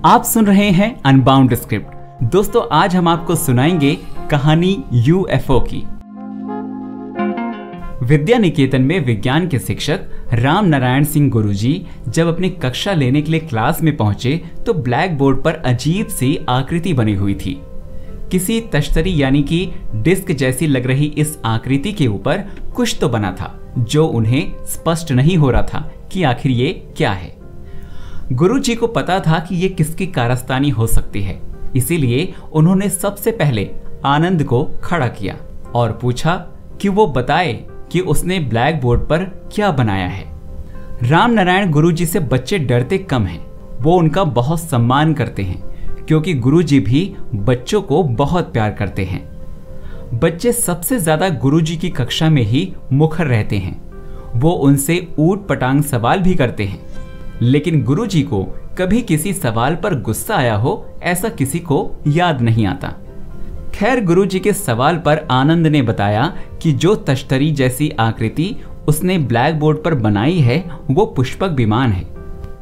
आप सुन रहे हैं अनबाउंड स्क्रिप्ट। दोस्तों आज हम आपको सुनाएंगे कहानी यूएफओ की। विद्या निकेतन में विज्ञान के शिक्षक राम नारायण सिंह गुरुजी जब अपनी कक्षा लेने के लिए क्लास में पहुंचे तो ब्लैक बोर्ड पर अजीब सी आकृति बनी हुई थी। किसी तश्तरी यानी कि डिस्क जैसी लग रही इस आकृति के ऊपर कुछ तो बना था जो उन्हें स्पष्ट नहीं हो रहा था कि आखिर ये क्या है। गुरुजी को पता था कि ये किसकी कारस्तानी हो सकती है, इसीलिए उन्होंने सबसे पहले आनंद को खड़ा किया और पूछा कि वो बताए कि उसने ब्लैक बोर्ड पर क्या बनाया है। राम नारायण गुरुजी से बच्चे डरते कम हैं, वो उनका बहुत सम्मान करते हैं क्योंकि गुरुजी भी बच्चों को बहुत प्यार करते हैं। बच्चे सबसे ज्यादा गुरुजी की कक्षा में ही मुखर रहते हैं। वो उनसे ऊट पटांग सवाल भी करते हैं, लेकिन गुरुजी को कभी किसी सवाल पर गुस्सा आया हो ऐसा किसी को याद नहीं आता। खैर गुरुजी के सवाल पर आनंद ने बताया कि जो तश्तरी जैसी आकृति उसने ब्लैक बोर्ड पर बनाई है वो पुष्पक विमान है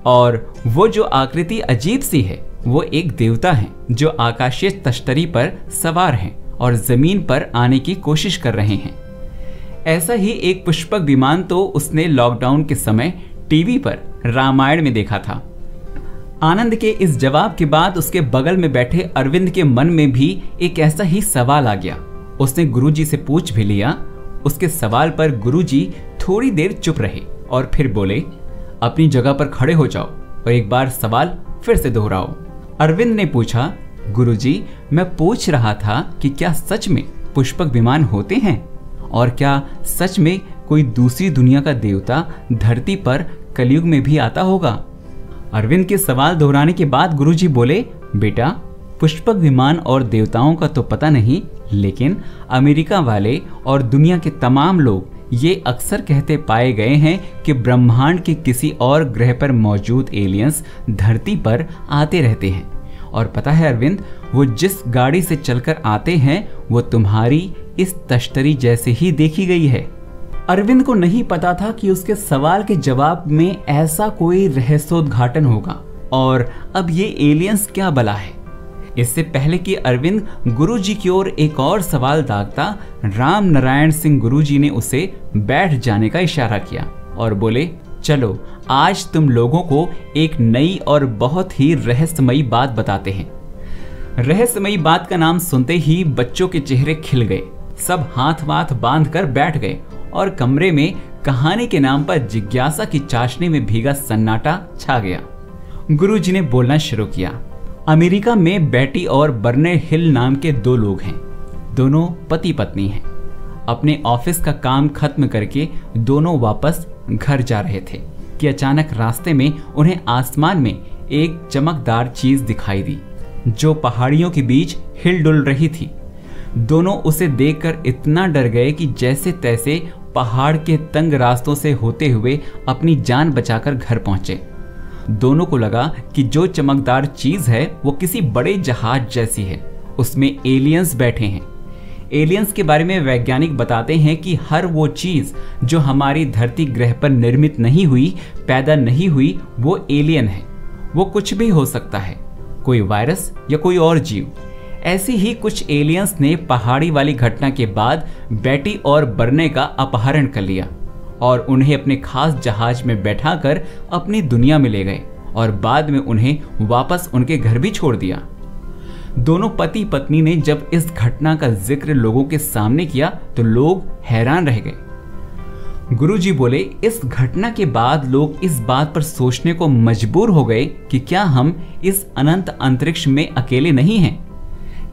और वो जो आकृति अजीब सी है वो एक देवता है जो आकाशीय तश्तरी पर सवार हैं और जमीन पर आने की कोशिश कर रहे हैं। ऐसा ही एक पुष्पक विमान तो उसने लॉकडाउन के समय टीवी पर रामायण में देखा था। आनंद के इस जवाब के बाद उसके बगल में बैठे अरविंद के मन में भी एक ऐसा ही सवाल आ गया। उसने गुरुजी से पूछ भी लिया। उसके सवाल पर गुरुजी थोड़ी देर चुप रहे और फिर बोले, अपनी जगह पर खड़े हो जाओ और एक बार सवाल फिर से दोहराओ। अरविंद ने पूछा, गुरुजी मैं पूछ रहा था कि क्या सच में पुष्पक विमान होते हैं और क्या सच में कोई दूसरी दुनिया का देवता धरती पर कलयुग में भी आता होगा। अरविंद के सवाल दोहराने के बाद गुरुजी बोले, बेटा पुष्पक विमान और देवताओं का तो पता नहीं, लेकिन अमेरिका वाले और दुनिया के तमाम लोग ये अक्सर कहते पाए गए हैं कि ब्रह्मांड के किसी और ग्रह पर मौजूद एलियंस धरती पर आते रहते हैं। और पता है अरविंद, वो जिस गाड़ी से चलकर आते हैं वो तुम्हारी इस तश्तरी जैसे ही देखी गई है। अरविंद को नहीं पता था कि उसके सवाल के जवाब में ऐसा कोई रहस्योद्घाटन होगा और अब ये एलियंस क्या बला है। इससे पहले कि अरविंद गुरुजी की ओर एक और सवाल दागता, राम नारायण सिंह गुरुजी ने उसे बैठ जाने का इशारा किया और बोले, चलो आज तुम लोगों को एक नई और बहुत ही रहस्यमयी बात बताते हैं। रहस्यमयी बात का नाम सुनते ही बच्चों के चेहरे खिल गए। सब हाथ वाथ बांध कर बैठ गए और कमरे में कहानी के नाम पर जिज्ञासा की चाशनी में भीगा सन्नाटा छा गया। गुरुजी ने बोलना शुरू किया। अमेरिका में बेटी और बर्ने हिल नाम के दो लोग हैं। दोनों पति पत्नी हैं। अपने ऑफिस का काम खत्म करके दोनों वापस घर जा रहे थे कि अचानक रास्ते में उन्हें आसमान में एक चमकदार चीज दिखाई दी जो पहाड़ियों के बीच हिल डुल रही थी। दोनों उसे देखकर इतना डर गए कि जैसे तैसे पहाड़ के तंग रास्तों से होते हुए अपनी जान बचाकर घर पहुंचे। दोनों को लगा कि जो चमकदार चीज है वो किसी बड़े जहाज जैसी है, उसमें एलियंस बैठे हैं। एलियंस के बारे में वैज्ञानिक बताते हैं कि हर वो चीज जो हमारी धरती ग्रह पर निर्मित नहीं हुई, पैदा नहीं हुई, वो एलियन है। वो कुछ भी हो सकता है, कोई वायरस या कोई और जीव। ऐसी ही कुछ एलियंस ने पहाड़ी वाली घटना के बाद बेटी और बर्ने का अपहरण कर लिया और उन्हें अपने खास जहाज में बैठाकर अपनी दुनिया में ले गए और बाद में उन्हें वापस उनके घर भी छोड़ दिया। दोनों पति पत्नी ने जब इस घटना का जिक्र लोगों के सामने किया तो लोग हैरान रह गए। गुरुजी बोले, इस घटना के बाद लोग इस बात पर सोचने को मजबूर हो गए कि क्या हम इस अनंत अंतरिक्ष में अकेले नहीं हैं?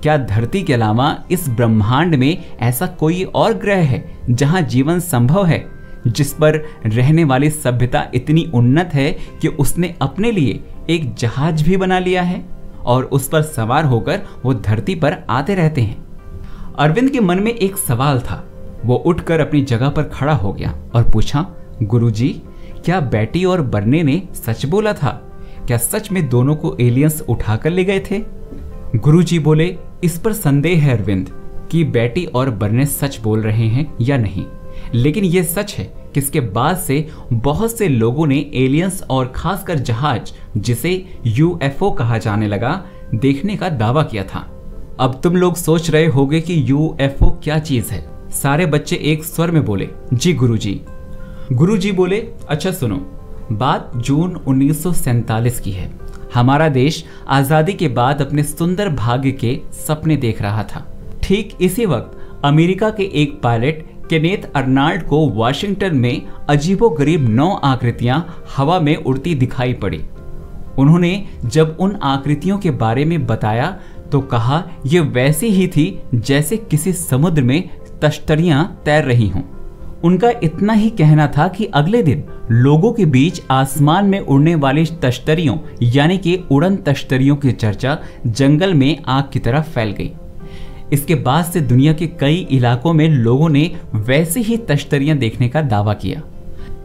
क्या धरती के अलावा इस ब्रह्मांड में ऐसा कोई और ग्रह है जहां जीवन संभव है, जिस पर रहने वाली सभ्यता इतनी उन्नत है कि उसने अपने लिए एक जहाज भी बना लिया है और उस पर सवार होकर वो धरती पर आते रहते हैं। अरविंद के मन में एक सवाल था। वो उठकर अपनी जगह पर खड़ा हो गया और पूछा, गुरुजी क्या बेटी और बर्ने ने सच बोला था? क्या सच में दोनों को एलियंस उठाकर ले गए थे? गुरुजी बोले, इस पर संदेह है अरविंद कि बेटी और बर्ने सच बोल रहे हैं या नहीं, लेकिन यह सच है किसके बाद से बहुत से लोगों ने एलियंस और खासकर जहाज, जिसे यूएफओ कहा जाने लगा, देखने का दावा किया था। अब तुम लोग सोच रहे होगे कि यूएफओ क्या चीज है। सारे बच्चे एक स्वर में बोले, जी गुरुजी। गुरुजी बोले, अच्छा सुनो, बात जून 1947 की है। हमारा देश आजादी के बाद अपने सुंदर भाग्य के सपने देख रहा था। ठीक इसी वक्त अमेरिका के एक पायलट केनेथ अर्नाल्ड को वाशिंगटन में अजीबोगरीब 9 आकृतियां हवा में उड़ती दिखाई पड़ी। उन्होंने जब उन आकृतियों के बारे में बताया तो कहा ये वैसी ही थी जैसे किसी समुद्र में तश्तरियां तैर रही हों। उनका इतना ही कहना था कि अगले दिन लोगों के बीच आसमान में उड़ने वाली तश्तरियों यानी कि उड़न तश्तरियों की चर्चा जंगल में आग की तरह फैल गई। इसके बाद से दुनिया के कई इलाकों में लोगों ने वैसे ही तश्तरियां देखने का दावा किया।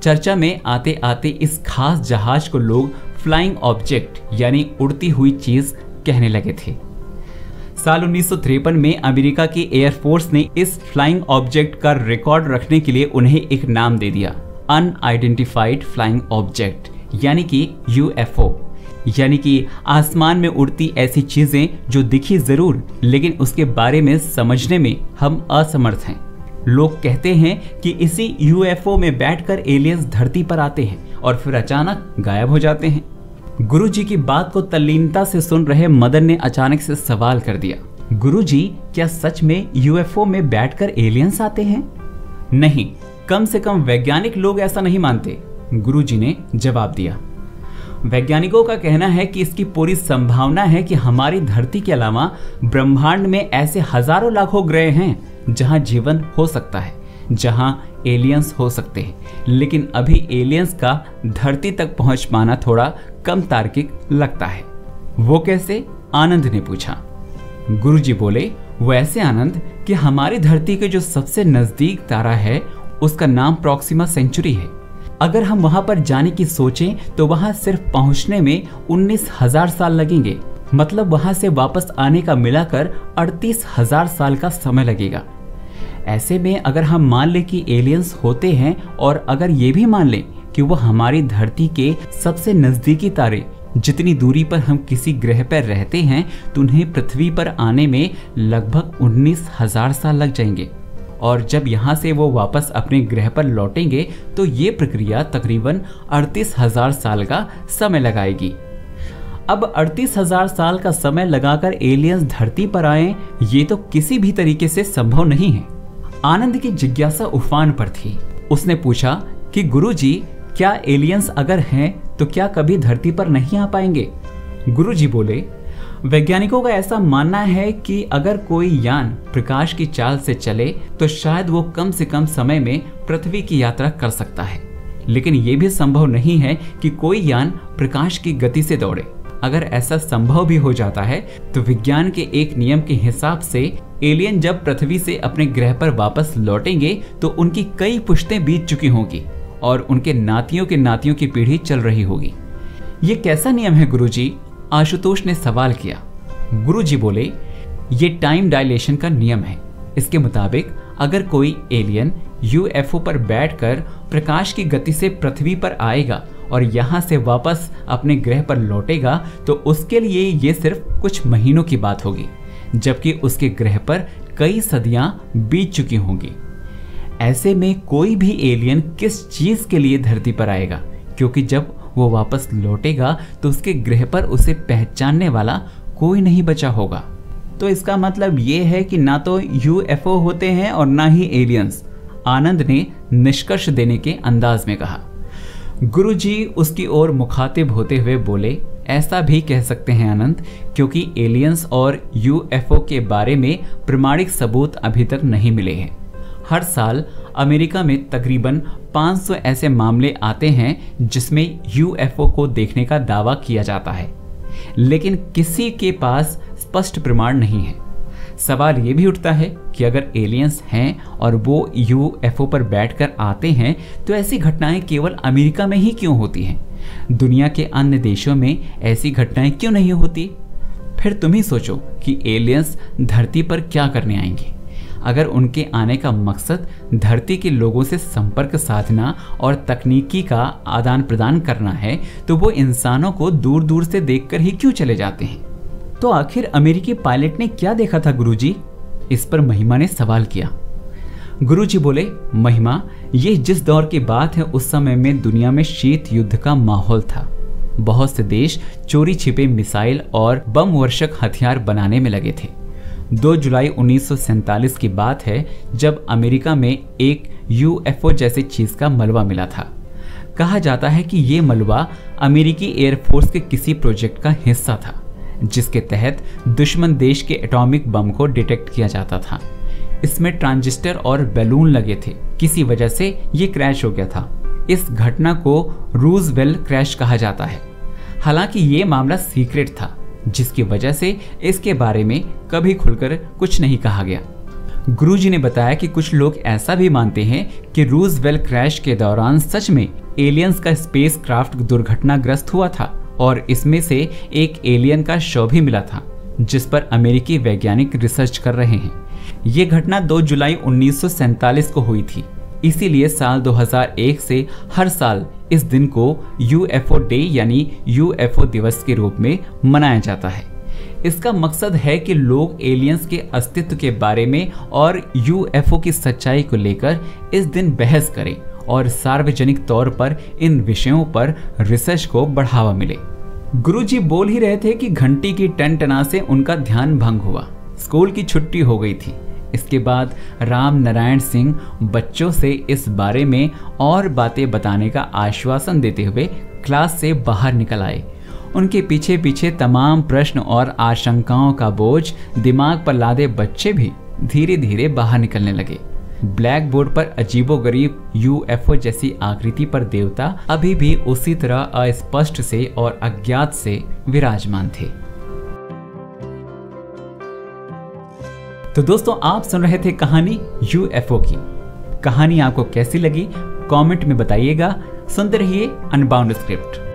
चर्चा में आते आते इस खास जहाज को लोग फ्लाइंग ऑब्जेक्ट यानी उड़ती हुई चीज कहने लगे थे। साल 1953 में अमेरिका की एयरफोर्स ने इस फ्लाइंग ऑब्जेक्ट का रिकॉर्ड रखने के लिए उन्हें एक नाम दे दिया, अनआइडेंटिफाइड फ्लाइंग ऑब्जेक्ट यानी कि यूएफओ, यानी कि आसमान में उड़ती ऐसी चीजें जो दिखी जरूर लेकिन उसके बारे में समझने में हम असमर्थ हैं। लोग कहते हैं कि इसी यूएफओ में बैठकर एलियंस धरती पर आते हैं और फिर अचानक गायब हो जाते हैं। गुरुजी की बात को तल्लीनता से सुन रहे मदन ने अचानक से सवाल कर दिया, गुरुजी क्या सच में यूएफओ में बैठकर एलियंस आते हैं? नहीं, कम से कम वैज्ञानिक लोग ऐसा नहीं मानते, गुरुजी ने जवाब दिया। वैज्ञानिकों का कहना है कि इसकी पूरी संभावना है कि हमारी धरती के अलावा ब्रह्मांड में ऐसे हजारों लाखों ग्रह हैं जहां जीवन हो सकता है, जहां एलियंस हो सकते हैं, लेकिन अभी एलियंस का धरती तक पहुंच पाना थोड़ा कम तार्किक लगता है। वो कैसे? आनंद ने पूछा। गुरुजी बोले, वो ऐसे आनंद कि हमारी धरती के जो सबसे नजदीक तारा है उसका नाम प्रॉक्सिमा सेंचुरी है। अगर हम वहां पर जाने की सोचें तो वहां सिर्फ पहुंचने में 19,000 साल लगेंगे, मतलब वहां से वापस आने का मिलाकर 38,000 साल का समय लगेगा। ऐसे में अगर हम मान लें कि एलियंस होते हैं और अगर ये भी मान लें कि वो हमारी धरती के सबसे नजदीकी तारे जितनी दूरी पर हम किसी ग्रह पर रहते हैं तो उन्हें पृथ्वी पर आने में लगभग 19,000 साल लग जाएंगे और जब यहाँ से वो वापस अपने ग्रह पर लौटेंगे तो ये प्रक्रिया तकरीबन 38,000 साल का समय लगाएगी। अब 38,000 साल का समय लगाकर एलियंस धरती पर आए ये तो किसी भी तरीके से संभव नहीं है। आनंद की जिज्ञासा उफान पर थी। उसने पूछा कि गुरुजी क्या एलियंस अगर हैं तो क्या कभी धरती पर नहीं आ पाएंगे? गुरुजी बोले, वैज्ञानिकों का ऐसा मानना है कि अगर कोई यान प्रकाश की चाल से चले तो शायद वो कम से कम समय में पृथ्वी की यात्रा कर सकता है, लेकिन ये भी संभव नहीं है कि कोई यान प्रकाश की गति से दौड़े। अगर ऐसा संभव भी हो जाता है तो विज्ञान के एक नियम के हिसाब से एलियन जब पृथ्वी से अपने ग्रह पर वापस लौटेंगे तो उनकी कई पुश्तें बीत चुकी होंगी और उनके नातियों के नातियों की पीढ़ी चल रही होगी। ये कैसा नियम है गुरुजी? आशुतोष ने सवाल किया। गुरुजी बोले, ये टाइम डायलेशन का नियम है। इसके मुताबिक अगर कोई एलियन यूएफओ पर बैठकर प्रकाश की गति से पृथ्वी पर आएगा और यहाँ से वापस अपने ग्रह पर लौटेगा तो उसके लिए ये सिर्फ कुछ महीनों की बात होगी, जबकि उसके ग्रह पर कई सदियां बीत चुकी होंगी। ऐसे में कोई भी एलियन किस चीज के लिए धरती पर आएगा, क्योंकि जब वो वापस लौटेगा तो उसके ग्रह पर उसे पहचानने वाला कोई नहीं बचा होगा। तो इसका मतलब ये है कि ना तो यूएफओ होते हैं और ना ही एलियंस, आनंद ने निष्कर्ष देने के अंदाज में कहा। गुरुजी उसकी ओर मुखातिब होते हुए बोले, ऐसा भी कह सकते हैं आनंद, क्योंकि एलियंस और यूएफओ के बारे में प्रमाणिक सबूत अभी तक नहीं मिले हैं। हर साल अमेरिका में तकरीबन 500 ऐसे मामले आते हैं जिसमें यूएफओ को देखने का दावा किया जाता है, लेकिन किसी के पास स्पष्ट प्रमाण नहीं है। सवाल ये भी उठता है कि अगर एलियंस हैं और वो यूएफओ पर बैठकर आते हैं तो ऐसी घटनाएं केवल अमेरिका में ही क्यों होती हैं? दुनिया के अन्य देशों में ऐसी घटनाएं क्यों नहीं होती? फिर तुम ही सोचो कि एलियंस धरती पर क्या करने आएंगे। अगर उनके आने का मकसद धरती के लोगों से संपर्क साधना और तकनीकी का आदान प्रदान करना है तो वो इंसानों को दूर दूर से देखकर ही क्यों चले जाते हैं? तो आखिर अमेरिकी पायलट ने क्या देखा था गुरुजी? इस पर महिमा ने सवाल किया। गुरुजी बोले, महिमा, ये जिस दौर की बात है उस समय में दुनिया में शीत युद्ध का माहौल था। बहुत से देश चोरी छिपे मिसाइल और बम वर्षक हथियार बनाने में लगे थे। 2 जुलाई 1947 की बात है जब अमेरिका में एक यूएफओ जैसी चीज का मलबा मिला था। कहा जाता है कि ये मलबा अमेरिकी एयरफोर्स के किसी प्रोजेक्ट का हिस्सा था जिसके तहत दुश्मन देश के एटॉमिक बम को डिटेक्ट किया जाता था। इसमें ट्रांजिस्टर और बैलून लगे थे। किसी वजह से ये क्रैश हो गया था। इस घटना को रूजवेल्ट क्रैश कहा जाता है। हालांकि ये मामला सीक्रेट था जिसकी वजह से इसके बारे में कभी खुलकर कुछ नहीं कहा गया। गुरुजी ने बताया कि कुछ लोग ऐसा भी मानते हैं कि रूजवेल्ट क्रैश के दौरान सच में एलियंस का स्पेस क्राफ्ट दुर्घटनाग्रस्त हुआ था और इसमें से एक एलियन का शव भी मिला था जिस पर अमेरिकी वैज्ञानिक रिसर्च कर रहे हैं। ये घटना 2 जुलाई 1947 को हुई थी। इसीलिए साल 2001 से हर साल इस दिन को यूएफओ डे यानी यूएफओ दिवस के रूप में मनाया जाता है। इसका मकसद है कि लोग एलियंस के अस्तित्व के बारे में और यूएफओ की सच्चाई को लेकर इस दिन बहस करें और सार्वजनिक तौर पर इन विषयों पर रिसर्च को बढ़ावा मिले। गुरुजी बोल ही रहे थे कि घंटी की टनटना से उनका ध्यान भंग हुआ। स्कूल की छुट्टी हो गई थी। इसके बाद राम नारायण सिंह बच्चों से इस बारे में और बातें बताने का आश्वासन देते हुए क्लास से बाहर निकल आए। उनके पीछे पीछे तमाम प्रश्न और आशंकाओं का बोझ दिमाग पर लादे बच्चे भी धीरे धीरे बाहर निकलने लगे। ब्लैक बोर्ड पर अजीबोगरीब यूएफओ जैसी आकृति पर देवता अभी भी उसी तरह अस्पष्ट से और अज्ञात से विराजमान थे। तो दोस्तों, आप सुन रहे थे कहानी यूएफओ की। कहानी आपको कैसी लगी कमेंट में बताइएगा। सुनते रहिए अनबाउंड स्क्रिप्ट।